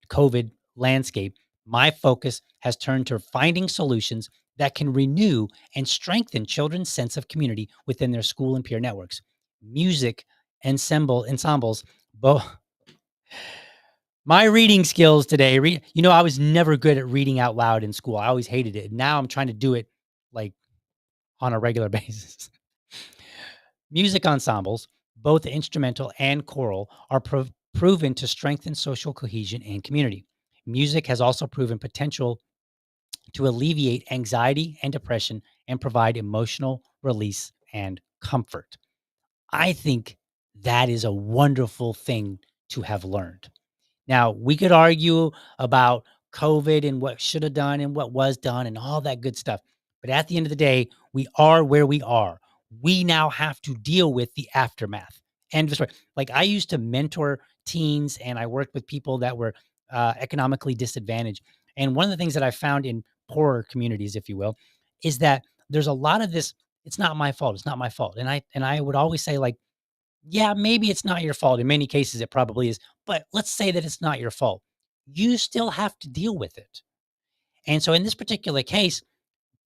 COVID landscape, my focus has turned to finding solutions that can renew and strengthen children's sense of community within their school and peer networks. Music ensembles, both my reading skills today. I was never good at reading out loud in school. I always hated it. Now I'm trying to do it like on a regular basis. Music ensembles, both instrumental and choral, are proven to strengthen social cohesion and community. Music has also proven potential to alleviate anxiety and depression and provide emotional release and comfort. I think that is a wonderful thing to have learned. Now, we could argue about COVID and what should have done and what was done and all that good stuff. But at the end of the day, we are where we are. We now have to deal with the aftermath. End of story. Like I used to mentor teens and I worked with people that were economically disadvantaged. And one of the things that I found in poorer communities, if you will, is that there's a lot of this. It's not my fault. It's not my fault. And I would always say like, yeah, maybe it's not your fault. In many cases, it probably is. But let's say that it's not your fault. You still have to deal with it. And so in this particular case,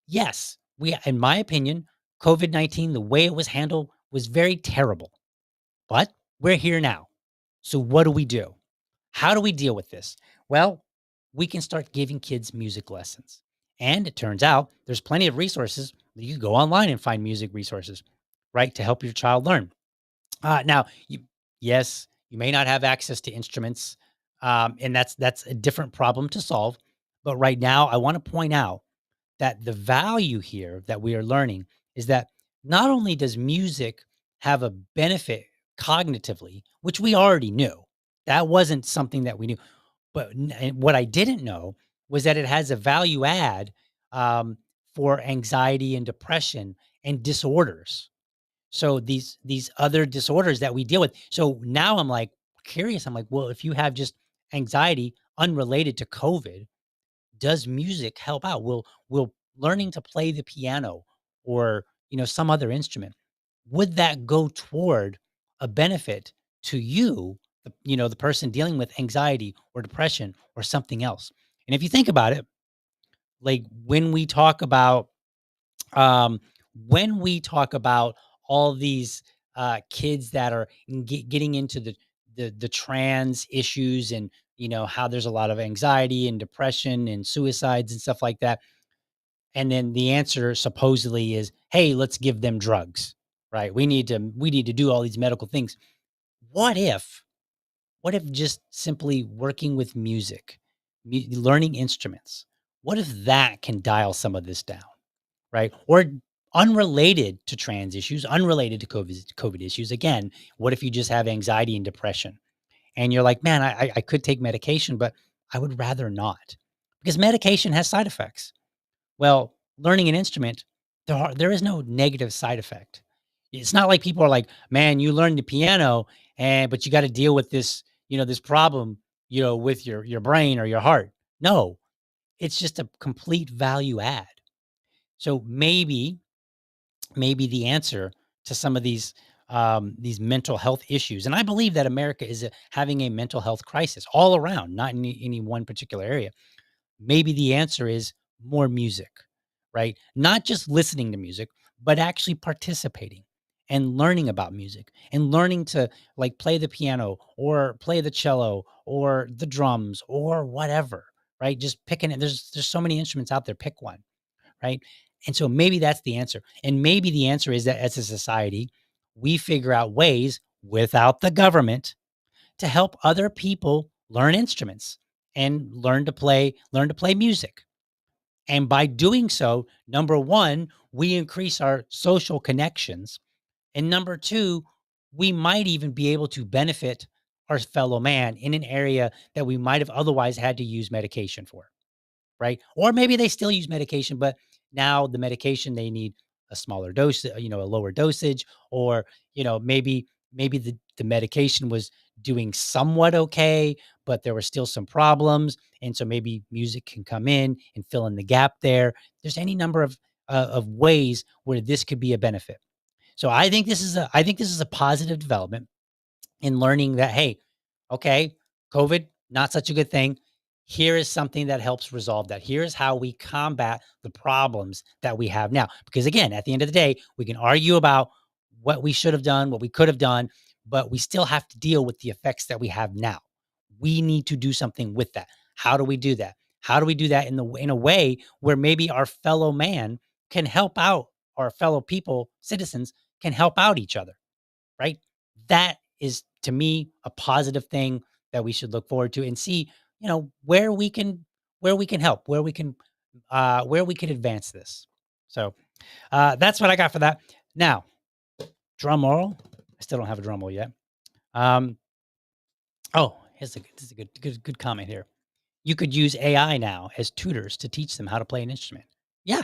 yes, in my opinion, COVID-19, the way it was handled was very terrible. But we're here now. So what do we do? How do we deal with this? Well, we can start giving kids music lessons. And it turns out there's plenty of resources. You can go online and find music resources, right, to help your child learn. Now, yes, you may not have access to instruments. And that's a different problem to solve. But right now, I want to point out that the value here that we are learning is that not only does music have a benefit cognitively, which we already knew, that wasn't something that we knew, but and what I didn't know was that it has a value add um, for anxiety and depression and disorders. So these other disorders that we deal with. So now I'm like curious. I'm like, well, if you have just anxiety unrelated to COVID, does music help out? Will learning to play the piano or, some other instrument, would that go toward a benefit to you, the person dealing with anxiety or depression or something else? And if you think about it, like um, when we talk about all these kids that are getting into the trans issues, and how there's a lot of anxiety and depression and suicides and stuff like that, and then the answer supposedly is, hey, let's give them drugs, right? We need to do all these medical things. What if what if just simply working with music, learning instruments, what if that can dial some of this down? Right? Or unrelated to trans issues, unrelated to COVID issues. Again, what if you just have anxiety and depression and you're like, man, I could take medication, but I would rather not, because medication has side effects. Well, learning an instrument, there is no negative side effect. It's not like people are like, man, you learned the piano, but you got to deal with this problem, with your brain or your heart. No, it's just a complete value add. So maybe the answer to some of these mental health issues. And I believe that America is having a mental health crisis all around, not in any one particular area. Maybe the answer is more music, right? Not just listening to music, but actually participating and learning about music and learning to like play the piano or play the cello or the drums or whatever, right? Just picking it. There's so many instruments out there. Pick one, right? And so maybe that's the answer. And maybe the answer is that as a society, we figure out ways without the government to help other people learn instruments and learn to play music. And by doing so, number one, we increase our social connections. And number two, we might even be able to benefit our fellow man in an area that we might have otherwise had to use medication for, right? Or maybe they still use medication, but now the medication they need a smaller dose, a lower dosage, or maybe the medication was doing somewhat okay, but there were still some problems, and so maybe music can come in and fill in the gap there. There's any number of ways where this could be a benefit. So I think this is a positive development in learning that, hey, okay, COVID, not such a good thing. Here is something that helps resolve that. Here's how we combat the problems that we have now. Because again, at the end of the day, we can argue about what we should have done, what we could have done, but we still have to deal with the effects that we have now. We need to do something with that. How do we do that? How do we do that in a way where maybe our fellow man can help out, our fellow people, citizens can help out each other, right? That is, to me, a positive thing that we should look forward to and see, where we can help, where we can advance this. So that's what I got for that. Now, drum roll. I still don't have a drum roll yet. Um, this is a good comment here. You could use AI now as tutors to teach them how to play an instrument. Yeah,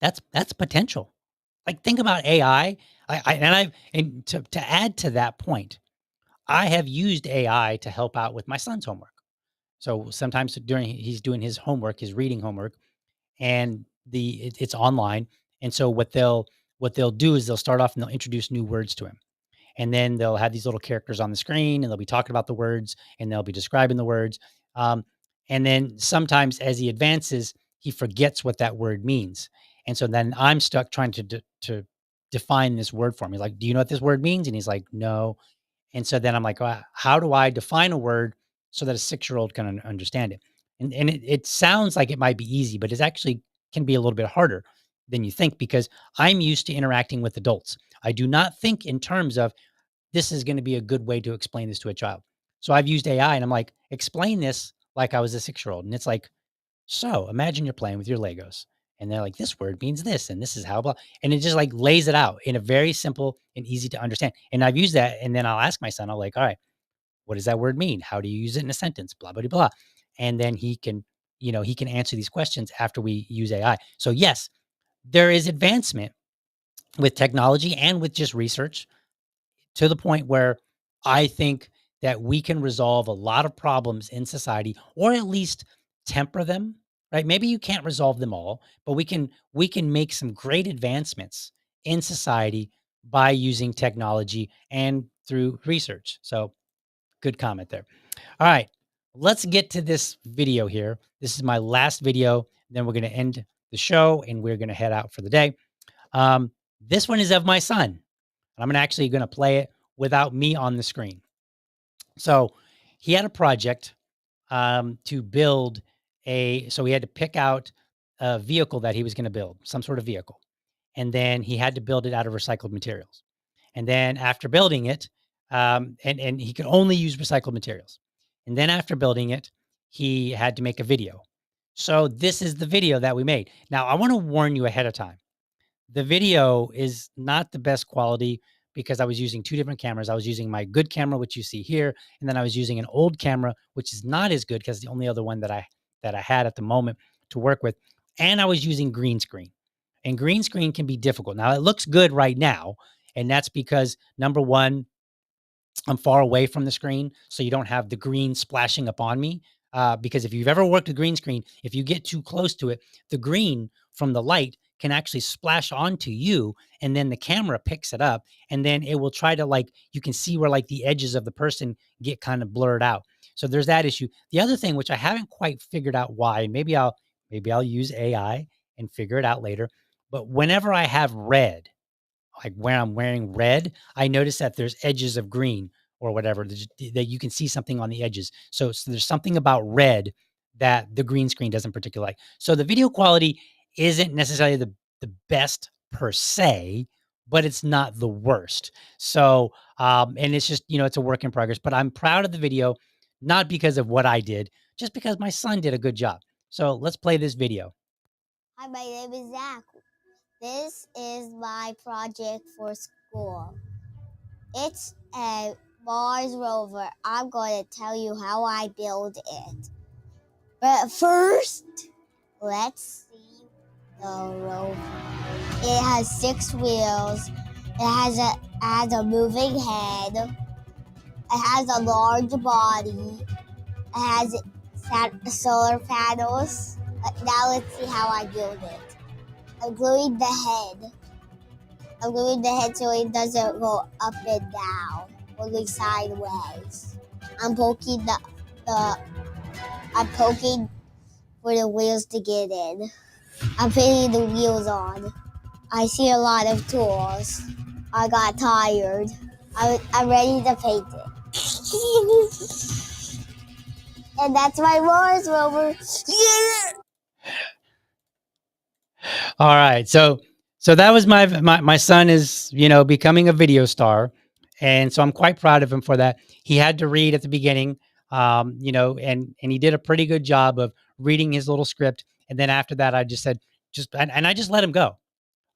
that's potential. Like, think about AI. And to add to that point, I have used AI to help out with my son's homework. So sometimes during he's doing his homework, his reading homework, and it's online. And so what they'll do is they'll start off and they'll introduce new words to him. And then they'll have these little characters on the screen and they'll be talking about the words and they'll be describing the words. Um, and then sometimes as he advances, he forgets what that word means. And so then I'm stuck trying to define this word for him. He's like, do you know what this word means? And he's like, no. And so then I'm like, how do I define a word so that a 6-year-old can understand it? And it sounds like it might be easy, but it actually can be a little bit harder than you think, because I'm used to interacting with adults. I do not think in terms of this is going to be a good way to explain this to a child. So I've used AI and I'm like, explain this like I was a 6-year-old. And it's like, so imagine you're playing with your Legos and they're like, this word means this and this is how blah. And it just like lays it out in a very simple and easy to understand. And I've used that. And then I'll ask my son, I'll like, all right, what does that word mean? How do you use it in a sentence? Blah, blah, blah. And then he can, he can answer these questions after we use AI. So yes, there is advancement with technology and with just research to the point where I think that we can resolve a lot of problems in society, or at least temper them, right? Maybe you can't resolve them all, but we can make some great advancements in society by using technology and through research. So good comment there. All right, let's get to this video here. This is my last video. Then we're going to end the show and we're going to head out for the day. This one is of my son. I'm actually going to play it without me on the screen. So he had a project to build so he had to pick out a vehicle that he was going to build, some sort of vehicle. And then he had to build it out of recycled materials. And then after building it, and he could only use recycled materials. And then after building it, he had to make a video. So this is the video that we made. Now, I want to warn you ahead of time. The video is not the best quality because I was using 2 different cameras. I was using my good camera, which you see here, and then I was using an old camera, which is not as good because the only other one that I had at the moment to work with. And I was using green screen. And green screen can be difficult. Now, it looks good right now, and that's because number 1, I'm far away from the screen, so you don't have the green splashing upon me. Because if you've ever worked a green screen, if you get too close to it, the green from the light can actually splash onto you, and then the camera picks it up, and then it will try to you can see where the edges of the person get kind of blurred out. So there's that issue. The other thing, which I haven't quite figured out why, maybe I'll use AI and figure it out later. But whenever I have red, like where I'm wearing red, I notice that there's edges of green or whatever that you can see something on the edges. So there's something about red that the green screen doesn't particularly like. So the video quality isn't necessarily the best per se, but it's not the worst. So, and it's just, it's a work in progress, but I'm proud of the video, not because of what I did, just because my son did a good job. So let's play this video. Hi, my name is Zach. This is my project for school. It's a Mars rover. I'm going to tell you how I build it. But first, let's see the rover. It has 6 wheels. It has a moving head. It has a large body. It has solar panels. Now let's see how I build it. I'm gluing the head. I'm gluing the head so it doesn't go up and down, only sideways. I'm poking I'm poking for the wheels to get in. I'm putting the wheels on. I see a lot of tools. I got tired. I'm ready to paint it. And that's my Mars rover. Yeah! All right. So that was my son is, becoming a video star. And so I'm quite proud of him for that. He had to read at the beginning, and he did a pretty good job of reading his little script. And then after that, I just said, and I just let him go.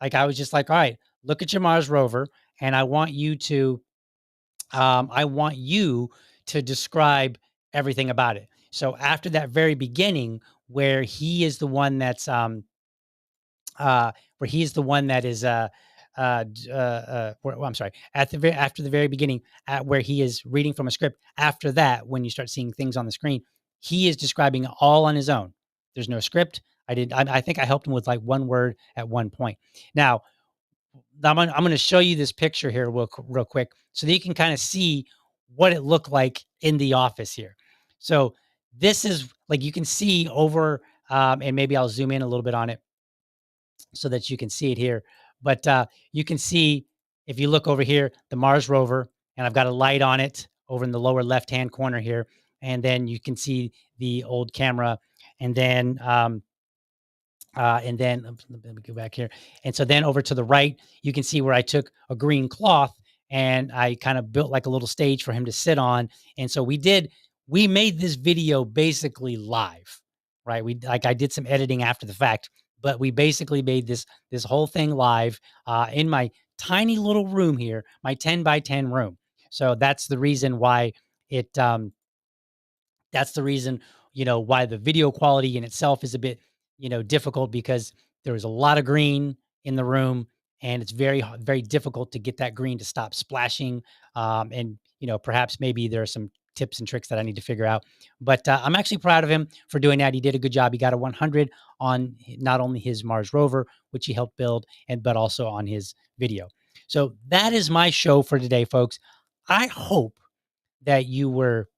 Like, I was just like, all right, look at your Mars rover. And I want you to describe everything about it. So after that very beginning, where he is the one that's, where he's the one that is well, I'm sorry, after the very beginning, where he is reading from a script. After that, when you start seeing things on the screen, he is describing it all on his own. There's no script. I think I helped him with like 1 word at one point. Now I'm going to show you this picture here real quick so that you can kind of see what it looked like in the office here. So this is like, you can see over, and maybe I'll zoom in a little bit on it so that you can see it here. But you can see, if you look over here, the Mars rover, and I've got a light on it over in the lower left-hand corner here. And then you can see the old camera. And then let me go back here. And so then over to the right, you can see where I took a green cloth and I kind of built like a little stage for him to sit on. And so we made this video basically live, right? I did some editing after the fact, but we basically made this whole thing live in my tiny little room here, my 10 by 10 room. So that's the reason why it that's the reason, why the video quality in itself is a bit, difficult, because there is a lot of green in the room, and it's very difficult to get that green to stop splashing. And, perhaps maybe there are some tips and tricks that I need to figure out. But I'm actually proud of him for doing that. He did a good job. He got a 100 on not only his Mars rover, which he helped build, but also on his video. So that is my show for today, folks. I hope that you were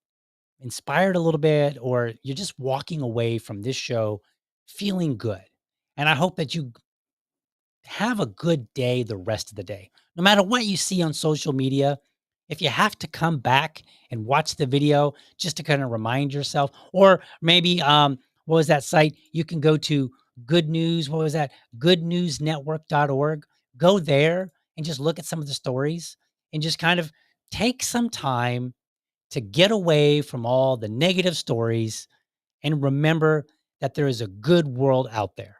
inspired a little bit, or you're just walking away from this show feeling good. And I hope that you have a good day the rest of the day. No matter what you see on social media, if you have to come back and watch the video just to kind of remind yourself, or maybe what was that site? You can go to Good News, what was that? goodnewsnetwork.org. Go there and just look at some of the stories and just kind of take some time to get away from all the negative stories and remember that there is a good world out there.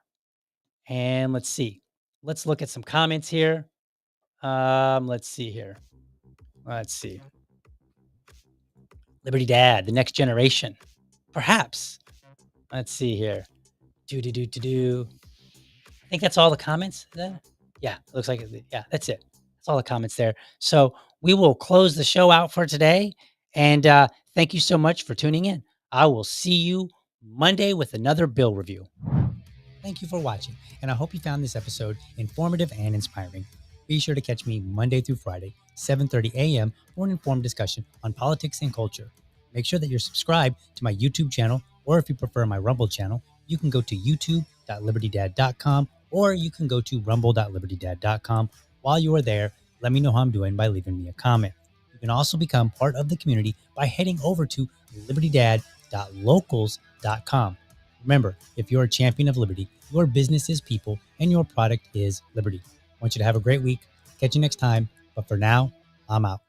And let's see. Let's look at some comments here. Let's see here. Let's see. Liberty Dad, the next generation. Perhaps. Let's see here. Do. I think that's all the comments then. Yeah, looks like yeah, that's it. That's all the comments there. So we will close the show out for today. And thank you so much for tuning in. I will see you Monday with another bill review. Thank you for watching, and I hope you found this episode informative and inspiring. Be sure to catch me Monday through Friday, 7:30 a.m. for an informed discussion on politics and culture. Make sure that you're subscribed to my YouTube channel, or if you prefer my Rumble channel, you can go to youtube.libertydad.com, or you can go to rumble.libertydad.com. While you are there, let me know how I'm doing by leaving me a comment. You can also become part of the community by heading over to libertydad.locals.com. Remember, if you're a champion of liberty, your business is people and your product is liberty. I want you to have a great week. Catch you next time. But for now, I'm out.